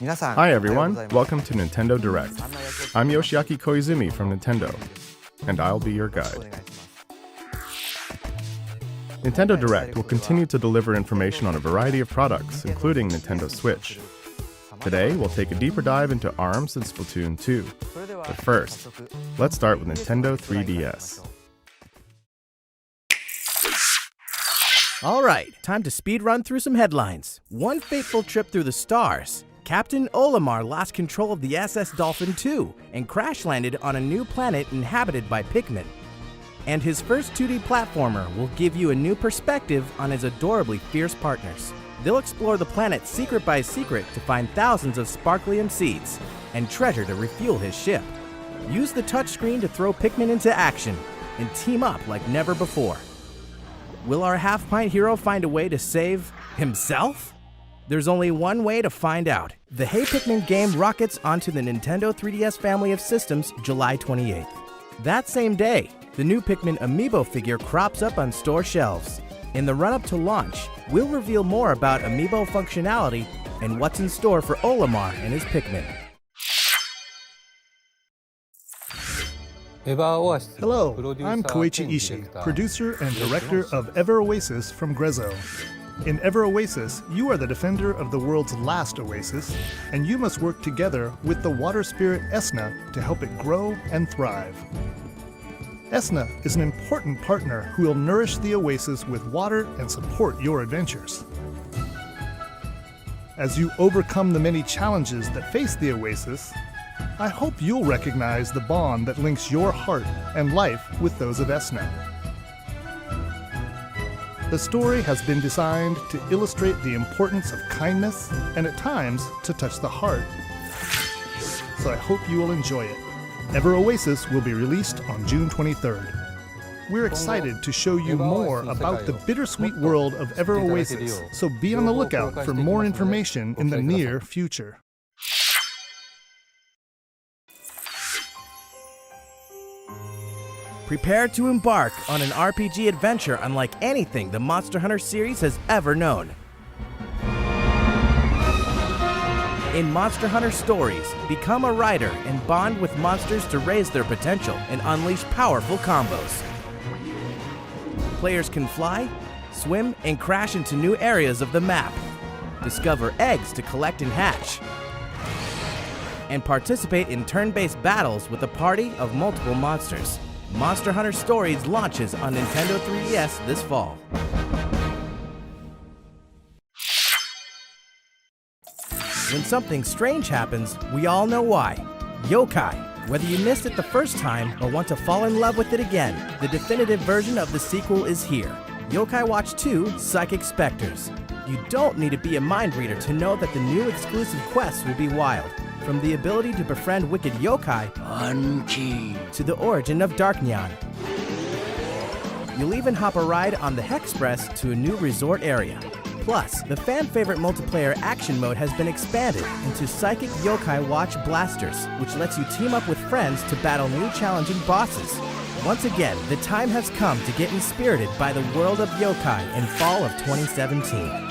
Hi everyone, welcome to Nintendo Direct. I'm Yoshiaki Koizumi from Nintendo, and I'll be your guide. Nintendo Direct will continue to deliver information on a variety of products, including Nintendo Switch. Today, we'll take a deeper dive into ARMS and Splatoon 2. But first, let's start with Nintendo 3DS. All right, time to speed run through some headlines. One fateful trip through the stars. Captain Olimar lost control of the SS Dolphin II and crash-landed on a new planet inhabited by Pikmin. And his first 2D platformer will give you a new perspective on his adorably fierce partners. They'll explore the planet secret by secret to find thousands of Sparklium seeds and treasure to refuel his ship. Use the touchscreen to throw Pikmin into action and team up like never before. Will our half-pint hero find a way to save himself? There's only one way to find out. The Hey Pikmin game rockets onto the Nintendo 3DS family of systems July 28th. That same day, the new Pikmin amiibo figure crops up on store shelves. In the run-up to launch, we'll reveal more about amiibo functionality and what's in store for Olimar and his Pikmin. Hello, I'm Koichi Ishii, producer and director of Ever Oasis from Grezzo. In Ever Oasis, you are the defender of the world's last oasis, and you must work together with the water spirit Esna to help it grow and thrive. Esna is an important partner who will nourish the oasis with water and support your adventures. As you overcome the many challenges that face the oasis, I hope you'll recognize the bond that links your heart and life with those of Esna. The story has been designed to illustrate the importance of kindness and at times to touch the heart. So I hope you will enjoy it. Ever Oasis will be released on June 23rd. We're excited to show you more about the bittersweet world of Ever Oasis, so be on the lookout for more information in the near future. Prepare to embark on an RPG adventure unlike anything the Monster Hunter series has ever known. In Monster Hunter Stories, become a rider and bond with monsters to raise their potential and unleash powerful combos. Players can fly, swim, and crash into new areas of the map. Discover eggs to collect and hatch. And participate in turn-based battles with a party of multiple monsters. Monster Hunter Stories launches on Nintendo 3DS this fall. When something strange happens, we all know why. Yokai. Whether you missed it the first time or want to fall in love with it again, the definitive version of the sequel is here. Yokai Watch 2 Psychic Specters. You don't need to be a mind reader to know that the new exclusive quests will be wild. From the ability to befriend wicked yokai to the origin of Dark Nyan. You'll even hop a ride on the Hexpress to a new resort area. Plus, the fan-favorite multiplayer action mode has been expanded into Psychic Yokai Watch Blasters, which lets you team up with friends to battle new challenging bosses. Once again, the time has come to get inspirited by the world of yokai in fall of 2017.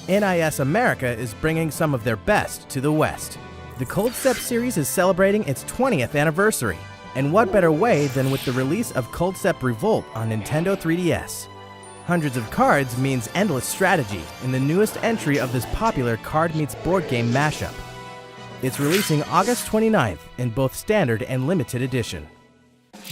NIS America is bringing some of their best to the West. The Cold Step series is celebrating its 20th anniversary. And what better way than with the release of Cold Step Revolt on Nintendo 3DS. Hundreds of cards means endless strategy in the newest entry of this popular card meets board game mashup. It's releasing August 29th in both standard and limited edition.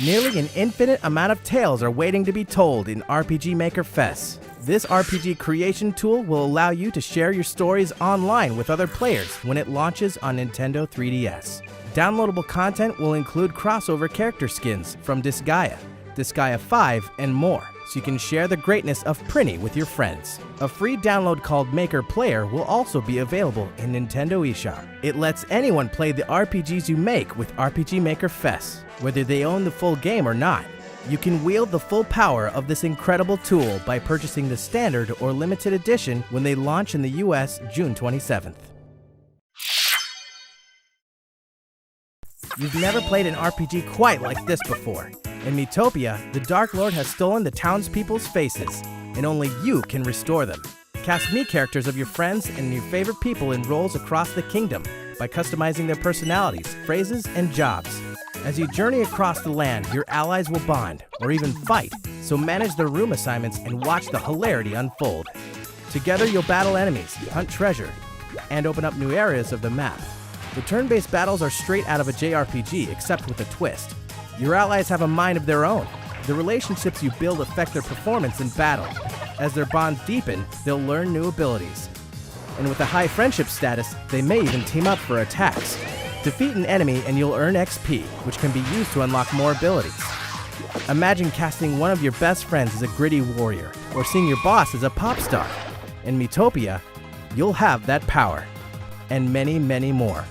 Nearly an infinite amount of tales are waiting to be told in RPG Maker Fest. This RPG creation tool will allow you to share your stories online with other players when it launches on Nintendo 3DS. Downloadable content will include crossover character skins from Disgaea, Disgaea 5, and more, so you can share the greatness of Prinny with your friends. A free download called Maker Player will also be available in Nintendo eShop. It lets anyone play the RPGs you make with RPG Maker Fest, whether they own the full game or not. You can wield the full power of this incredible tool by purchasing the standard or limited edition when they launch in the US June 27th. You've never played an RPG quite like this before. In Miitopia, the Dark Lord has stolen the townspeople's faces, and only you can restore them. Cast Mii characters of your friends and your favorite people in roles across the kingdom by customizing their personalities, phrases, and jobs. As you journey across the land, your allies will bond, or even fight, so manage their room assignments and watch the hilarity unfold. Together you'll battle enemies, hunt treasure, and open up new areas of the map. The turn-based battles are straight out of a JRPG, except with a twist. Your allies have a mind of their own. The relationships you build affect their performance in battle. As their bonds deepen, they'll learn new abilities. And with a high friendship status, they may even team up for attacks. Defeat an enemy and you'll earn XP, which can be used to unlock more abilities. Imagine casting one of your best friends as a gritty warrior, or seeing your boss as a pop star. In Miitopia, you'll have that power. And many, many more,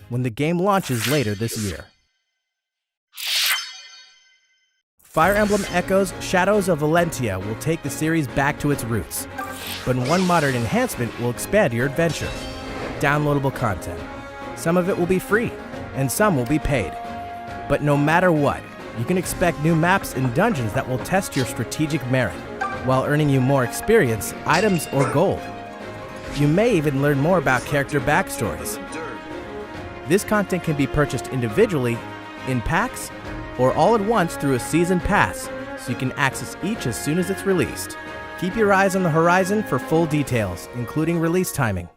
when the game launches later this year. Fire Emblem Echoes Shadows of Valentia will take the series back to its roots, but one modern enhancement will expand your adventure. Downloadable content. Some of it will be free, and some will be paid. But no matter what, you can expect new maps and dungeons that will test your strategic merit, while earning you more experience, items, or gold. You may even learn more about character backstories. This content can be purchased individually, in packs, or all at once through a season pass, so you can access each as soon as it's released. Keep your eyes on the horizon for full details, including release timing.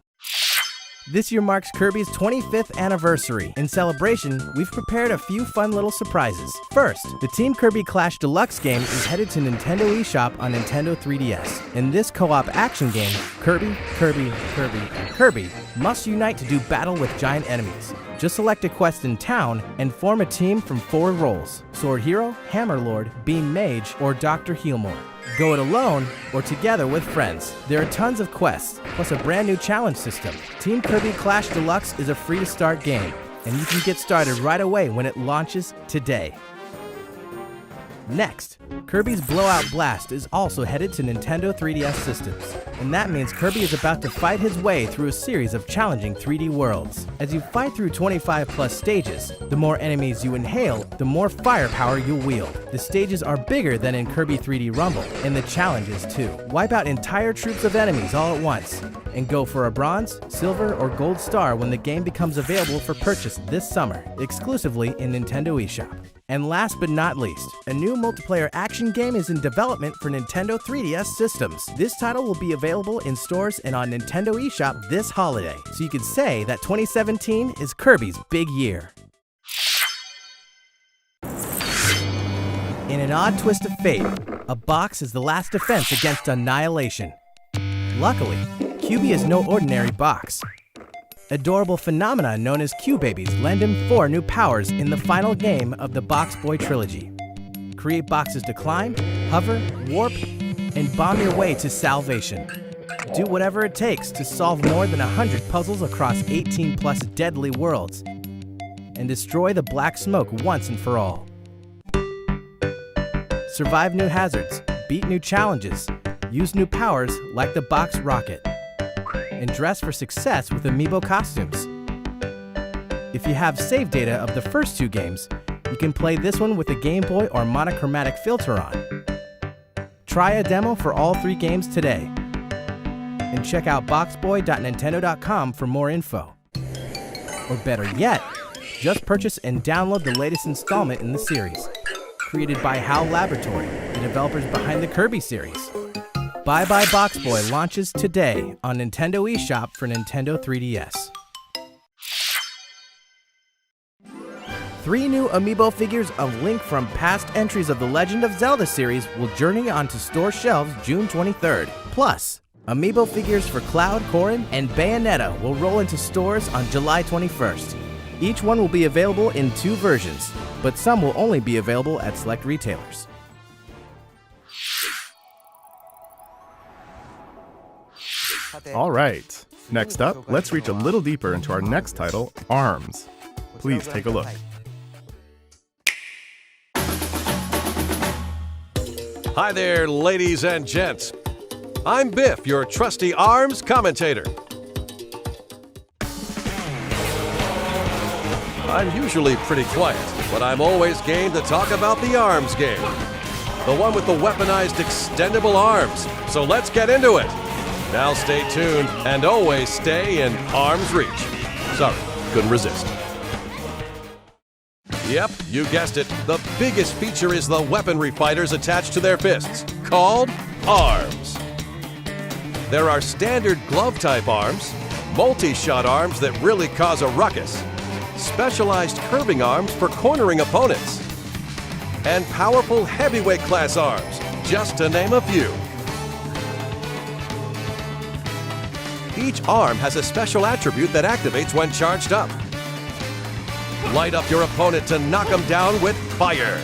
This year marks Kirby's 25th anniversary. In celebration, we've prepared a few fun little surprises. First, the Team Kirby Clash Deluxe game is headed to Nintendo eShop on Nintendo 3DS. In this co-op action game, Kirby, and Kirby must unite to do battle with giant enemies. Just select a quest in town and form a team from 4 roles: Sword Hero, Hammer Lord, Beam Mage, or Dr. Healmore. Go it alone or together with friends. There are tons of quests, plus a brand new challenge system. Team Kirby Clash Deluxe is a free-to-start game, and you can get started right away when it launches today. Next, Kirby's Blowout Blast is also headed to Nintendo 3DS systems, and that means Kirby is about to fight his way through a series of challenging 3D worlds. As you fight through 25+ stages, the more enemies you inhale, the more firepower you'll wield. The stages are bigger than in Kirby 3D Rumble, and the challenges too. Wipe out entire troops of enemies all at once, and go for a bronze, silver, or gold star when the game becomes available for purchase this summer, exclusively in Nintendo eShop. And last but not least, a new multiplayer action game is in development for Nintendo 3DS systems. This title will be available in stores and on Nintendo eShop this holiday, so you could say that 2017 is Kirby's big year. In an odd twist of fate, a box is the last defense against annihilation. Luckily, QB is no ordinary box. Adorable phenomena known as Q-Babies lend him 4 new powers in the final game of the Box Boy trilogy. Create boxes to climb, hover, warp, and bomb your way to salvation. Do whatever it takes to solve more than 100 puzzles across 18+ deadly worlds, and destroy the black smoke once and for all. Survive new hazards, beat new challenges, use new powers like the Box Rocket, and dress for success with amiibo costumes. If you have save data of the first 2 games, you can play this one with a Game Boy or monochromatic filter on. Try a demo for all 3 games today, and check out boxboy.nintendo.com for more info. Or better yet, just purchase and download the latest installment in the series, created by HAL Laboratory, the developers behind the Kirby series. Bye Bye Box Boy launches today on Nintendo eShop for Nintendo 3DS. 3 new amiibo figures of Link from past entries of the Legend of Zelda series will journey onto store shelves June 23rd. Plus, amiibo figures for Cloud, Corrin, and Bayonetta will roll into stores on July 21st. Each one will be available in 2 versions, but some will only be available at select retailers. All right. Next up, let's reach a little deeper into our next title, ARMS. Please take a look. Hi there, ladies and gents. I'm Biff, your trusty ARMS commentator. I'm usually pretty quiet, but I'm always game to talk about the ARMS game. The one with the weaponized extendable arms. So let's get into it. Now stay tuned and always stay in arm's reach. Sorry, couldn't resist. Yep, you guessed it. The biggest feature is the weaponry fighters attached to their fists, called arms. There are standard glove-type arms, multi-shot arms that really cause a ruckus, specialized curving arms for cornering opponents, and powerful heavyweight class arms, just to name a few. Each arm has a special attribute that activates when charged up. Light up your opponent to knock him down with fire.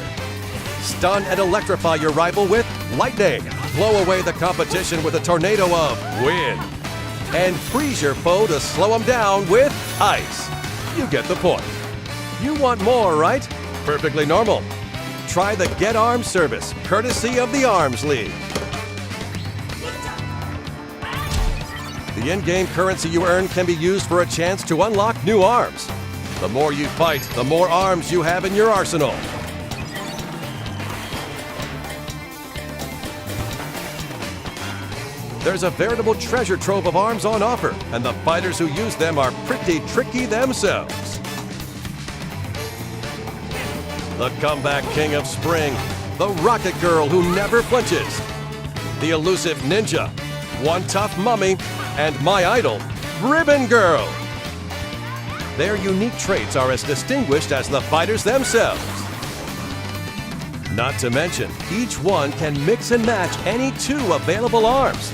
Stun and electrify your rival with lightning. Blow away the competition with a tornado of wind. And freeze your foe to slow him down with ice. You get the point. You want more, right? Perfectly normal. Try the Get Arms service, courtesy of the Arms League. The in-game currency you earn can be used for a chance to unlock new arms. The more you fight, the more arms you have in your arsenal. There's a veritable treasure trove of arms on offer, and the fighters who use them are pretty tricky themselves. The comeback king of spring, the rocket girl who never flinches, the elusive ninja, one tough mummy, and my idol, Ribbon Girl. Their unique traits are as distinguished as the fighters themselves. Not to mention, each one can mix and match any two available arms.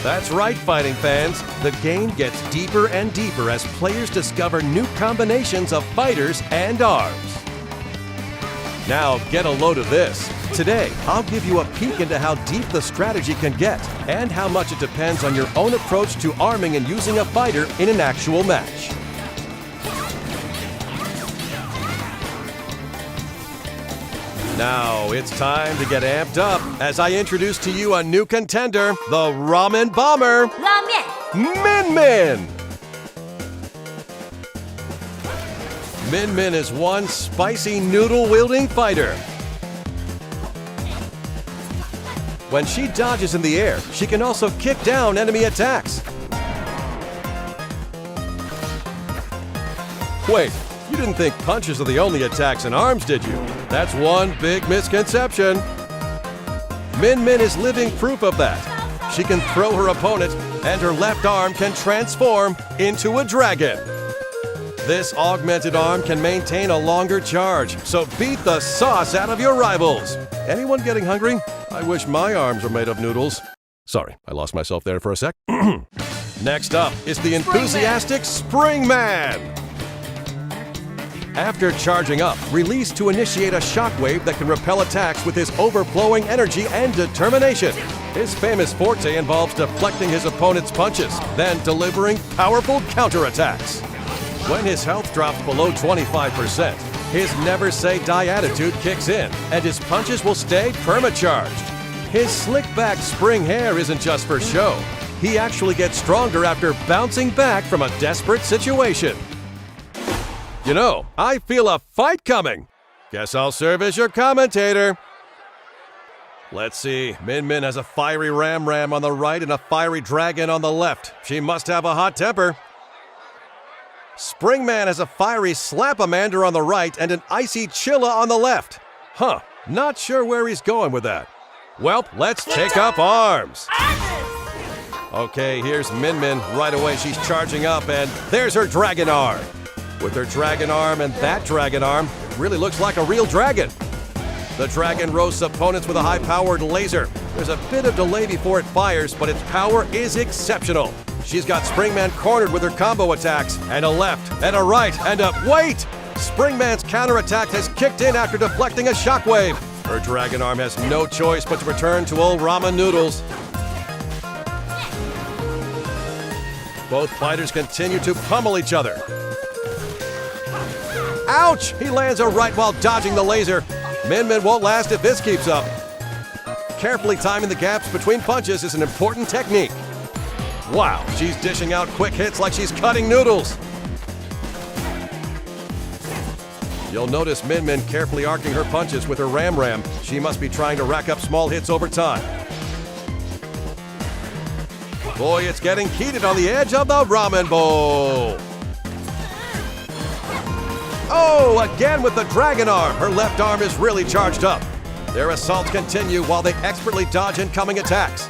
That's right, fighting fans. The game gets deeper and deeper as players discover new combinations of fighters and arms. Now get a load of this. Today, I'll give you a peek into how deep the strategy can get and how much it depends on your own approach to arming and using a fighter in an actual match. Now it's time to get amped up as I introduce to you a new contender, the Ramen Bomber, Min Min. Min Min is one spicy noodle-wielding fighter. When she dodges in the air, she can also kick down enemy attacks. Wait, you didn't think punches are the only attacks in arms, did you? That's one big misconception. Min Min is living proof of that. She can throw her opponent, and her left arm can transform into a dragon. This augmented arm can maintain a longer charge, so beat the sauce out of your rivals. Anyone getting hungry? I wish my arms were made of noodles. Sorry, I lost myself there for a sec. Next up is the enthusiastic Spring Man. After charging up, release to initiate a shockwave that can repel attacks with his overflowing energy and determination. His famous forte involves deflecting his opponent's punches, then delivering powerful counterattacks. When his health drops below 25%, his never-say-die attitude kicks in, and his punches will stay perma-charged. His slick-back spring hair isn't just for show. He actually gets stronger after bouncing back from a desperate situation. You know, I feel a fight coming. Guess I'll serve as your commentator. Let's see, Min Min has a fiery Ram on the right and a fiery dragon on the left. She must have a hot temper. Springman has a fiery Slap-a-Mander on the right and an icy Chilla on the left. Huh, not sure where he's going with that. Well, let's take up arms. Okay, here's Min Min. Right away, she's charging up, and there's her dragon arm. With her dragon arm and that dragon arm, it really looks like a real dragon. The dragon roasts opponents with a high-powered laser. There's a bit of delay before it fires, but its power is exceptional. She's got Springman cornered with her combo attacks, and a left, and a right, and a... Wait! Springman's counterattack has kicked in after deflecting a shockwave. Her dragon arm has no choice but to return to old ramen noodles. Both fighters continue to pummel each other. Ouch! He lands a right while dodging the laser. Min Min won't last if this keeps up. Carefully timing the gaps between punches is an important technique. Wow, she's dishing out quick hits like she's cutting noodles. You'll notice Min Min carefully arcing her punches with her Ram. She must be trying to rack up small hits over time. Boy, it's getting heated on the edge of the ramen bowl. Oh, again with the dragon arm. Her left arm is really charged up. Their assaults continue while they expertly dodge incoming attacks.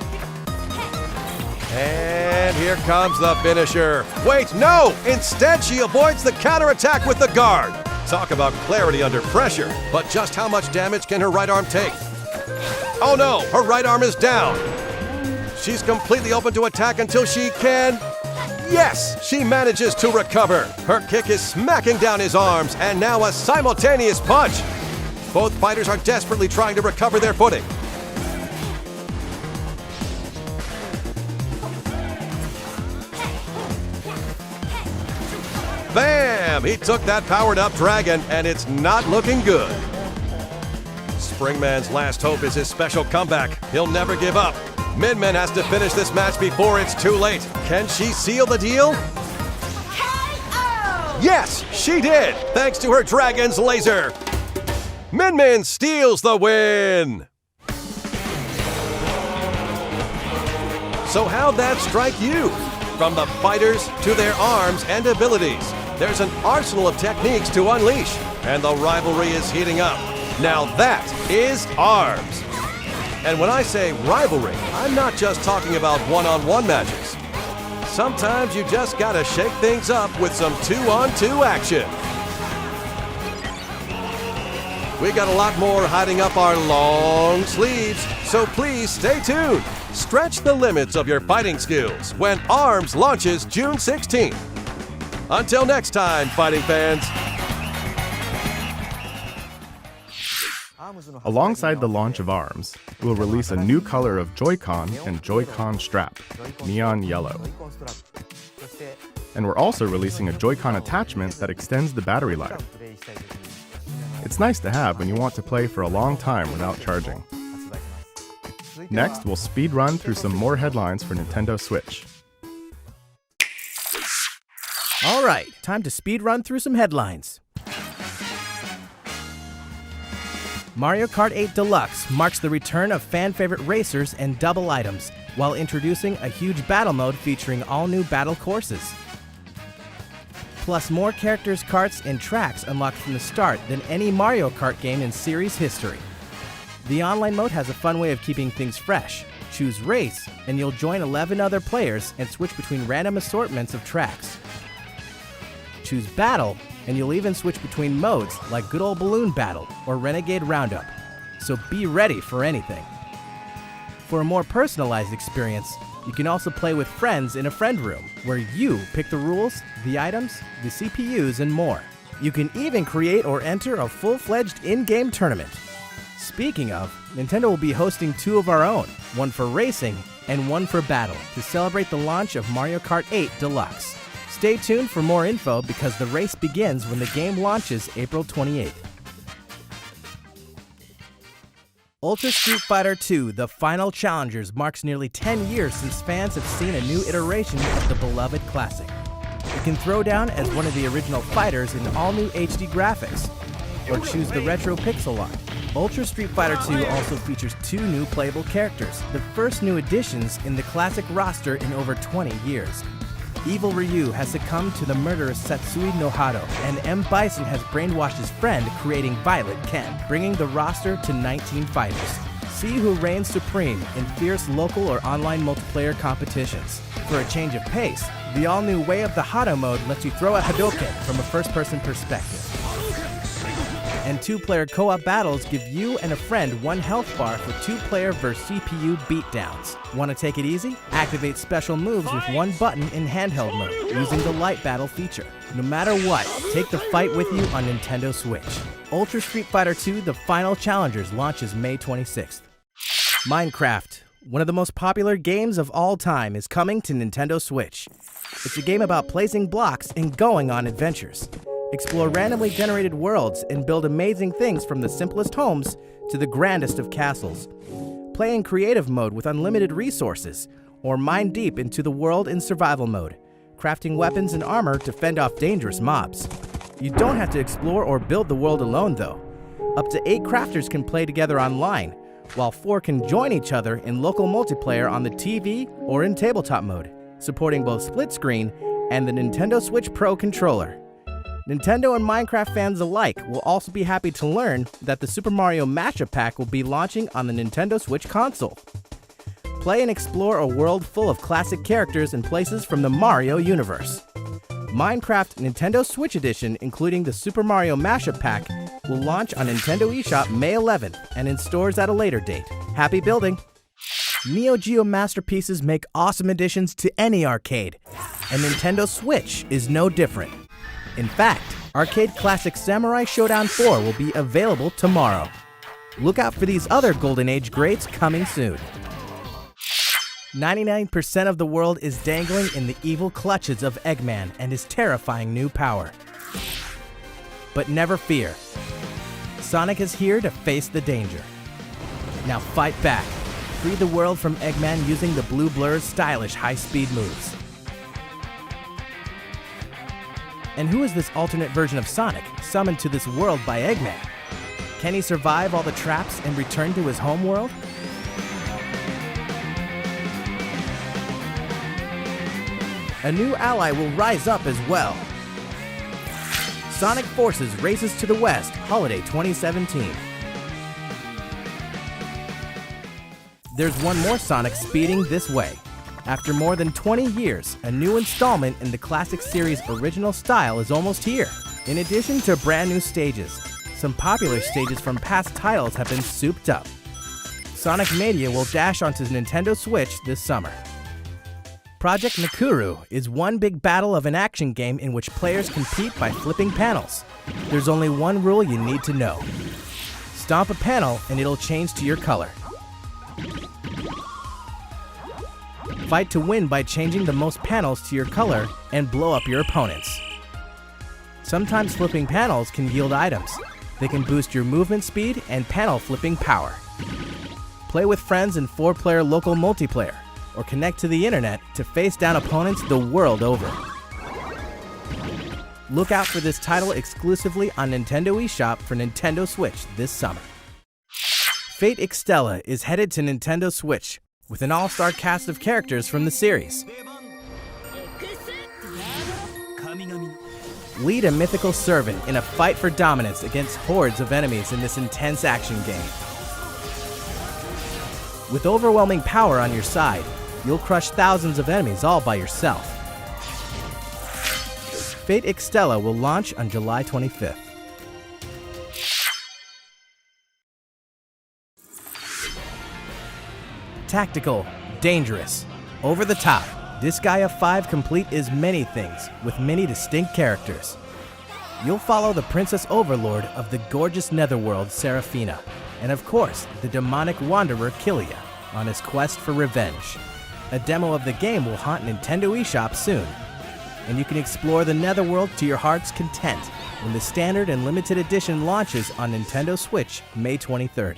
And here comes the finisher. Wait, no! Instead, she avoids the counterattack with the guard. Talk about clarity under pressure. But just how much damage can her right arm take? Oh no, her right arm is down. She's completely open to attack until she can... Yes, she manages to recover. Her kick is smacking down his arms, and now a simultaneous punch. Both fighters are desperately trying to recover their footing. Bam! He took that powered-up dragon, and it's not looking good. Springman's last hope is his special comeback. He'll never give up. Min has to finish this match before it's too late. Can she seal the deal? KO! Yes, she did, thanks to her dragon's laser. Min steals the win. So how'd that strike you? From the fighters to their arms and abilities, there's an arsenal of techniques to unleash, and the rivalry is heating up. Now that is ARMS. And when I say rivalry, I'm not just talking about one-on-one matches. Sometimes you just gotta shake things up with some two-on-two action. We got a lot more hiding up our long sleeves, so please stay tuned. Stretch the limits of your fighting skills when ARMS launches June 16th. Until next time, fighting fans. Alongside the launch of ARMS, we'll release a new color of Joy-Con and Joy-Con strap, neon yellow. And we're also releasing a Joy-Con attachment that extends the battery life. It's nice to have when you want to play for a long time without charging. Next, we'll speed run through some more headlines for Nintendo Switch. All right, time to speed run through some headlines. Mario Kart 8 Deluxe marks the return of fan-favorite racers and double items, while introducing a huge battle mode featuring all new battle courses. Plus more characters, carts, and tracks unlocked from the start than any Mario Kart game in series history. The online mode has a fun way of keeping things fresh. Choose Race, and you'll join 11 other players and switch between random assortments of tracks. Choose Battle, and you'll even switch between modes like Good Ol' Balloon Battle or Renegade Roundup. So be ready for anything. For a more personalized experience, you can also play with friends in a friend room, where you pick the rules, the items, the CPUs, and more. You can even create or enter a full-fledged in-game tournament. Speaking of, Nintendo will be hosting two of our own, one for racing and one for battle, to celebrate the launch of Mario Kart 8 Deluxe. Stay tuned for more info because the race begins when the game launches April 28th. Ultra Street Fighter II: The Final Challengers marks nearly 10 years since fans have seen a new iteration of the beloved classic. You can throw down as one of the original fighters in all-new HD graphics, or choose the retro pixel art. Ultra Street Fighter II also features two new playable characters, the first new additions in the classic roster in over 20 years. Evil Ryu has succumbed to the murderous Satsui no Hado, and M. Bison has brainwashed his friend, creating Violet Ken, bringing the roster to 19 fighters. See who reigns supreme in fierce local or online multiplayer competitions. For a change of pace, the all-new Way of the Hado mode lets you throw a Hadouken from a first-person perspective. And two-player co-op battles give you and a friend one health bar for two-player vs. CPU beatdowns. Want to take it easy? Activate special moves with one button in handheld mode, using the Light Battle feature. No matter what, take the fight with you on Nintendo Switch. Ultra Street Fighter II: The Final Challengers launches May 26th. Minecraft, one of the most popular games of all time, is coming to Nintendo Switch. It's a game about placing blocks and going on adventures. Explore randomly generated worlds and build amazing things from the simplest homes to the grandest of castles. Play in creative mode with unlimited resources, or mine deep into the world in survival mode, crafting weapons and armor to fend off dangerous mobs. You don't have to explore or build the world alone though. Up to 8 crafters can play together online, while 4 can join each other in local multiplayer on the TV or in tabletop mode, supporting both split screen and the Nintendo Switch Pro controller. Nintendo and Minecraft fans alike will also be happy to learn that the Super Mario Mashup Pack will be launching on the Nintendo Switch console. Play and explore a world full of classic characters and places from the Mario universe. Minecraft Nintendo Switch Edition, including the Super Mario Mashup Pack, will launch on Nintendo eShop May 11th and in stores at a later date. Happy building! Neo Geo masterpieces make awesome additions to any arcade, and Nintendo Switch is no different. In fact, arcade classic Samurai Showdown 4 will be available tomorrow. Look out for these other Golden Age greats coming soon. 99% of the world is dangling in the evil clutches of Eggman and his terrifying new power. But never fear. Sonic is here to face the danger. Now fight back. Free the world from Eggman using the Blue Blur's stylish high-speed moves. And who is this alternate version of Sonic, summoned to this world by Eggman? Can he survive all the traps and return to his home world? A new ally will rise up as well. Sonic Forces races to the West, Holiday 2017. There's one more Sonic speeding this way. After more than 20 years, a new installment in the classic series' original style is almost here. In addition to brand new stages, some popular stages from past titles have been souped up. Sonic Mania will dash onto Nintendo Switch this summer. Project Nakuru is one big battle of an action game in which players compete by flipping panels. There's only one rule you need to know. Stomp a panel and it'll change to your color. Fight to win by changing the most panels to your color and blow up your opponents. Sometimes flipping panels can yield items. They can boost your movement speed and panel flipping power. Play with friends in 4-player local multiplayer, or connect to the internet to face down opponents the world over. Look out for this title exclusively on Nintendo eShop for Nintendo Switch this summer. Fate Extella is headed to Nintendo Switch with an all-star cast of characters from the series. Lead a mythical servant in a fight for dominance against hordes of enemies in this intense action game. With overwhelming power on your side, you'll crush thousands of enemies all by yourself. Fate Extella will launch on July 25th. Tactical, dangerous, over the top, Disgaea 5 Complete is many things with many distinct characters. You'll follow the Princess Overlord of the gorgeous Netherworld, Seraphina, and of course, the demonic wanderer Killia on his quest for revenge. A demo of the game will haunt Nintendo eShop soon, and you can explore the Netherworld to your heart's content when the standard and limited edition launches on Nintendo Switch May 23rd.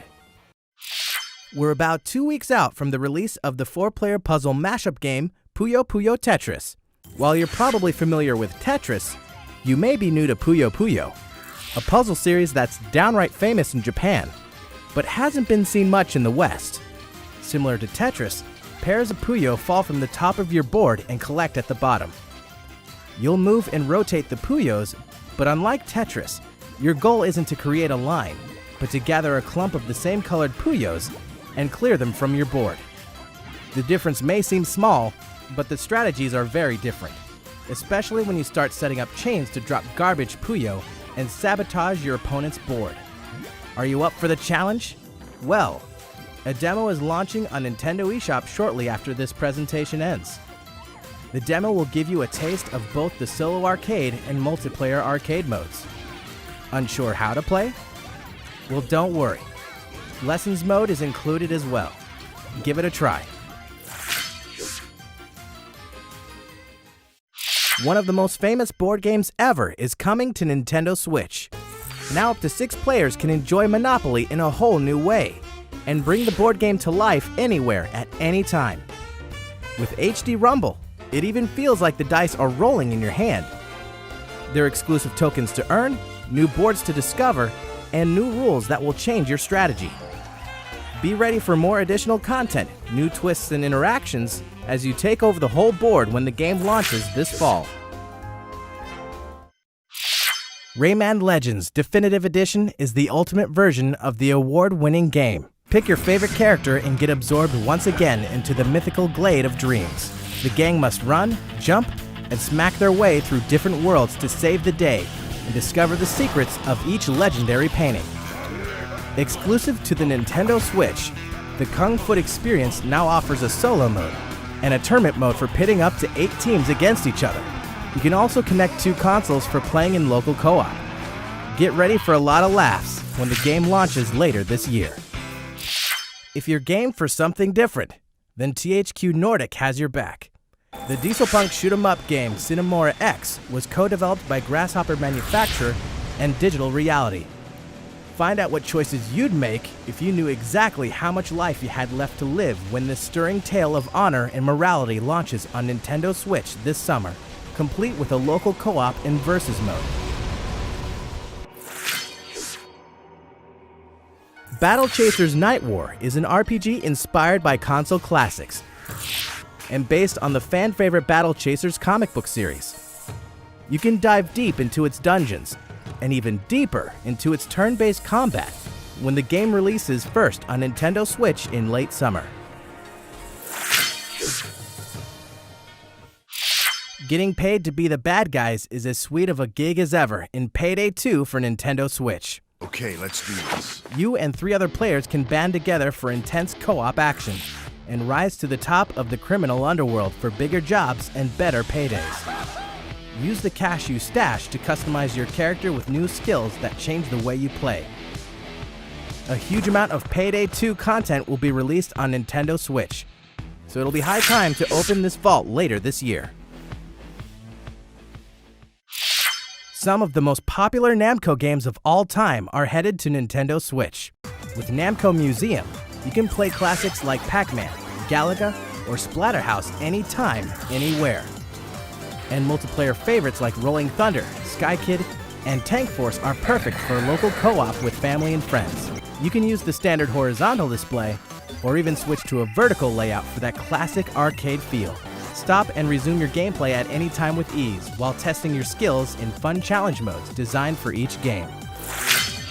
We're about 2 weeks out from the release of the 4-player puzzle mashup game Puyo Puyo Tetris. While you're probably familiar with Tetris, you may be new to Puyo Puyo, a puzzle series that's downright famous in Japan, but hasn't been seen much in the West. Similar to Tetris, pairs of Puyo fall from the top of your board and collect at the bottom. You'll move and rotate the Puyos, but unlike Tetris, your goal isn't to create a line, but to gather a clump of the same colored Puyos and clear them from your board. The difference may seem small, but the strategies are very different, especially when you start setting up chains to drop garbage Puyo and sabotage your opponent's board. Are you up for the challenge? Well, a demo is launching on Nintendo eShop shortly after this presentation ends. The demo will give you a taste of both the solo arcade and multiplayer arcade modes. Unsure how to play? Well, don't worry. Lessons mode is included as well. Give it a try. One of the most famous board games ever is coming to Nintendo Switch. Now up to 6 players can enjoy Monopoly in a whole new way and bring the board game to life anywhere at any time. With HD Rumble, it even feels like the dice are rolling in your hand. There are exclusive tokens to earn, new boards to discover, and new rules that will change your strategy. Be ready for more additional content, new twists and interactions as you take over the whole board when the game launches this fall. Rayman Legends Definitive Edition is the ultimate version of the award-winning game. Pick your favorite character and get absorbed once again into the mythical glade of dreams. The gang must run, jump, and smack their way through different worlds to save the day and discover the secrets of each legendary painting. Exclusive to the Nintendo Switch, the Kung Foot experience now offers a solo mode and a tournament mode for pitting up to 8 teams against each other. You can also connect 2 consoles for playing in local co-op. Get ready for a lot of laughs when the game launches later this year. If you're game for something different, then THQ Nordic has your back. The dieselpunk shoot-'em-up game Cinemora X was co-developed by Grasshopper Manufacturer and Digital Reality. Find out what choices you'd make if you knew exactly how much life you had left to live when this stirring tale of honor and morality launches on Nintendo Switch this summer, complete with a local co-op and versus mode. Battle Chasers Night War is an RPG inspired by console classics and based on the fan-favorite Battle Chasers comic book series. You can dive deep into its dungeons and even deeper into its turn-based combat when the game releases first on Nintendo Switch in late summer. Getting paid to be the bad guys is as sweet of a gig as ever in Payday 2 for Nintendo Switch. Okay, let's do this. You and 3 other players can band together for intense co-op action and rise to the top of the criminal underworld for bigger jobs and better paydays. Use the cash you stash to customize your character with new skills that change the way you play. A huge amount of Payday 2 content will be released on Nintendo Switch, so it'll be high time to open this vault later this year. Some of the most popular Namco games of all time are headed to Nintendo Switch. With Namco Museum, you can play classics like Pac-Man, Galaga, or Splatterhouse anytime, anywhere. And multiplayer favorites like Rolling Thunder, Sky Kid, and Tank Force are perfect for local co-op with family and friends. You can use the standard horizontal display, or even switch to a vertical layout for that classic arcade feel. Stop and resume your gameplay at any time with ease while testing your skills in fun challenge modes designed for each game.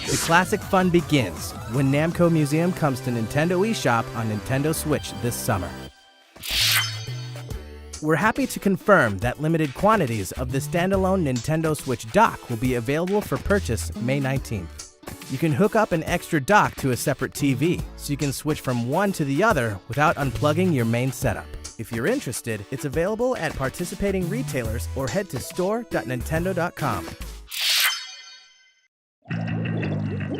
The classic fun begins when Namco Museum comes to Nintendo eShop on Nintendo Switch this summer. We're happy to confirm that limited quantities of the standalone Nintendo Switch dock will be available for purchase May 19th. You can hook up an extra dock to a separate TV, so you can switch from one to the other without unplugging your main setup. If you're interested, it's available at participating retailers or head to store.nintendo.com.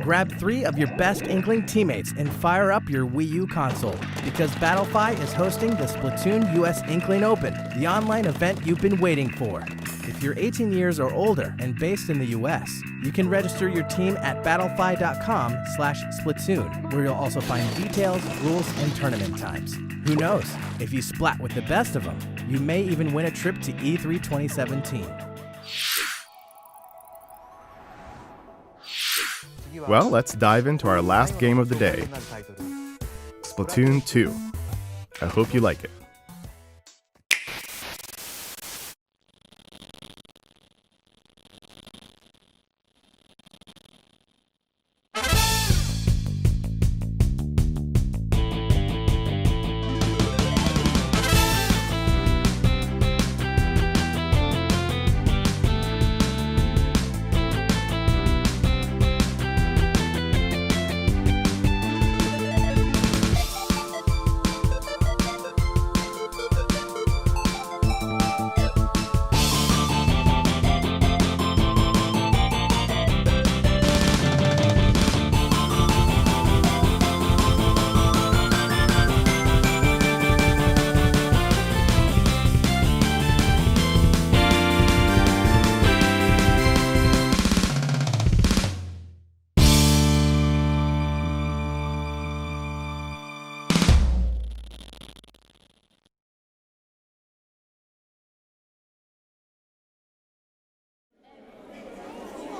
Grab 3 of your best Inkling teammates and fire up your Wii U console, because Battlefy is hosting the Splatoon US Inkling Open, the online event you've been waiting for. If you're 18 years or older and based in the US, you can register your team at battlefy.com/Splatoon, where you'll also find details, rules, and tournament times. Who knows? If you splat with the best of them, you may even win a trip to E3 2017. Well, let's dive into our last game of the day, Splatoon 2. I hope you like it.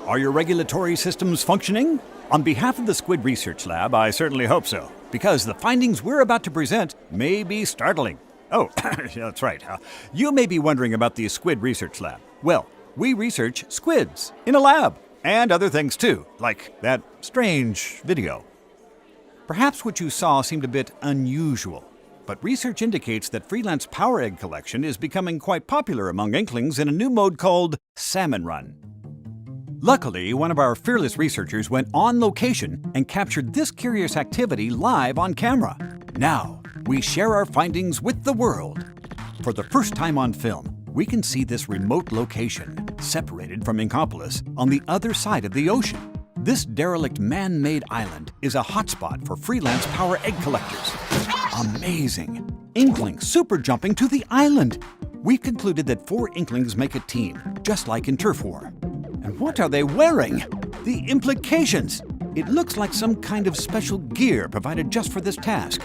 Are your regulatory systems functioning? On behalf of the Squid Research Lab, I certainly hope so. because the findings we're about to present may be startling. Oh, that's right. You may be wondering about the Squid Research Lab. Well, we research squids in a lab, and other things too, like that strange video. Perhaps what you saw seemed a bit unusual, but research indicates that freelance power egg collection is becoming quite popular among inklings in a new mode called Salmon Run. Luckily, one of our fearless researchers went on location and captured this curious activity live on camera. Now, we share our findings with the world. For the first time on film, we can see this remote location, separated from Inkopolis, on the other side of the ocean. This derelict man-made island is a hotspot for freelance power egg collectors. Amazing! Inklings super jumping to the island! We've concluded that 4 inklings make a team, just like in Turf War. And what are they wearing? The implications! It looks like some kind of special gear provided just for this task.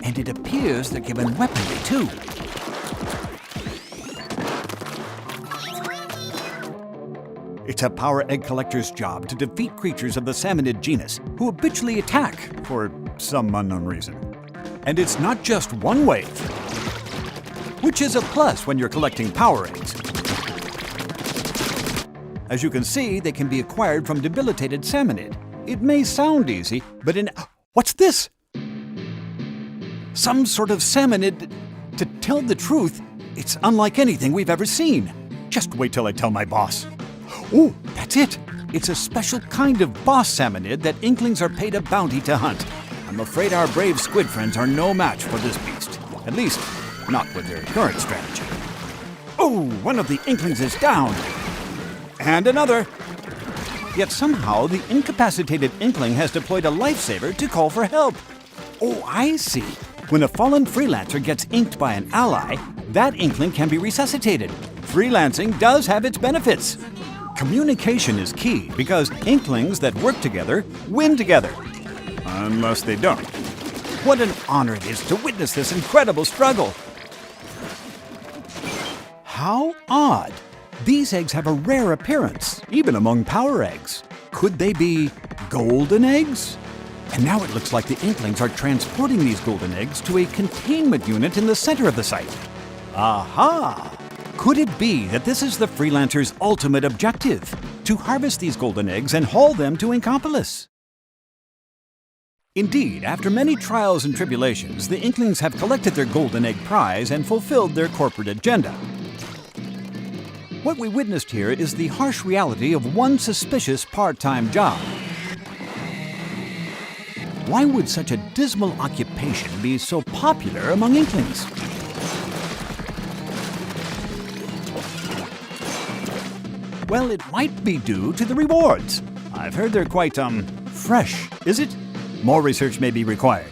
And it appears they're given weaponry too. It's a power egg collector's job to defeat creatures of the salmonid genus who habitually attack for some unknown reason. And it's not just one wave, which is a plus when you're collecting power eggs. As you can see, they can be acquired from debilitated salmonid. It may sound easy, but what's this? Some sort of salmonid. To tell the truth, it's unlike anything we've ever seen. Just wait till I tell my boss. Oh, that's it! It's a special kind of boss salmonid that inklings are paid a bounty to hunt. I'm afraid our brave squid friends are no match for this beast. At least, not with their current strategy. Oh, one of the inklings is down. And another. Yet somehow the incapacitated inkling has deployed a lifesaver to call for help. Oh, I see. When a fallen freelancer gets inked by an ally, that inkling can be resuscitated. Freelancing does have its benefits. Communication is key because inklings that work together win together. Unless they don't. What an honor it is to witness this incredible struggle. How odd. These eggs have a rare appearance, even among power eggs. Could they be golden eggs? And now it looks like the inklings are transporting these golden eggs to a containment unit in the center of the site. Aha! Could it be that this is the freelancer's ultimate objective? To harvest these golden eggs and haul them to Inkopolis? Indeed, after many trials and tribulations, the inklings have collected their golden egg prize and fulfilled their corporate agenda. What we witnessed here is the harsh reality of one suspicious part-time job. Why would such a dismal occupation be so popular among inklings? Well, it might be due to the rewards. I've heard they're quite, fresh, is it? More research may be required.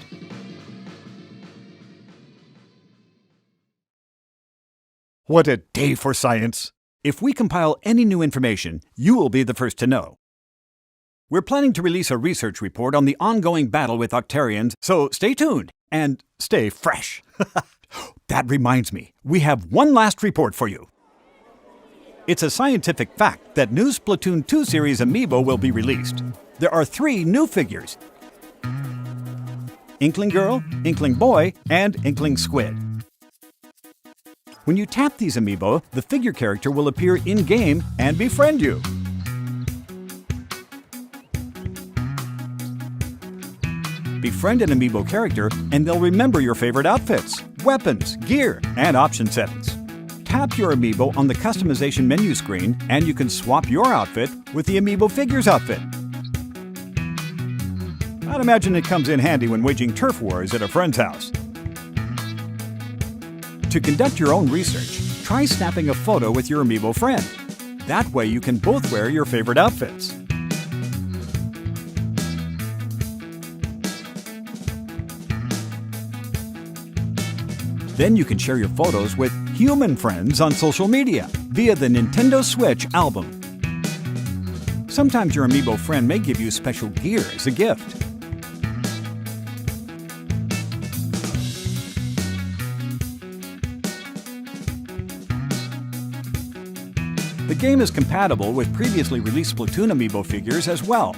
What a day for science! If we compile any new information, you will be the first to know. We're planning to release a research report on the ongoing battle with Octarians, so stay tuned and stay fresh. That reminds me, we have one last report for you. It's a scientific fact that new Splatoon 2 series amiibo will be released. There are 3 new figures: Inkling Girl, Inkling Boy, and Inkling Squid. When you tap these amiibo, the figure character will appear in-game and befriend you. Befriend an amiibo character, and they'll remember your favorite outfits, weapons, gear, and option settings. Tap your amiibo on the customization menu screen, and you can swap your outfit with the amiibo figure's outfit. I'd imagine it comes in handy when waging turf wars at a friend's house. To conduct your own research, try snapping a photo with your amiibo friend. That way you can both wear your favorite outfits. Then you can share your photos with human friends on social media via the Nintendo Switch album. Sometimes your amiibo friend may give you special gear as a gift. The game is compatible with previously released Splatoon amiibo figures as well.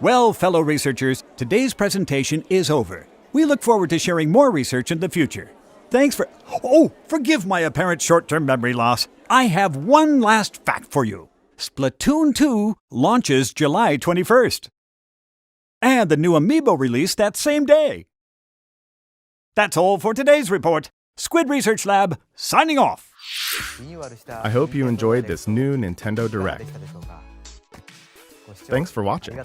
Well, fellow researchers, today's presentation is over. We look forward to sharing more research in the future. Thanks for... Oh, forgive my apparent short-term memory loss. I have one last fact for you. Splatoon 2 launches July 21st. And the new Amiibo released that same day. That's all for today's report. Squid Research Lab, signing off. I hope you enjoyed this new Nintendo Direct. Thanks for watching.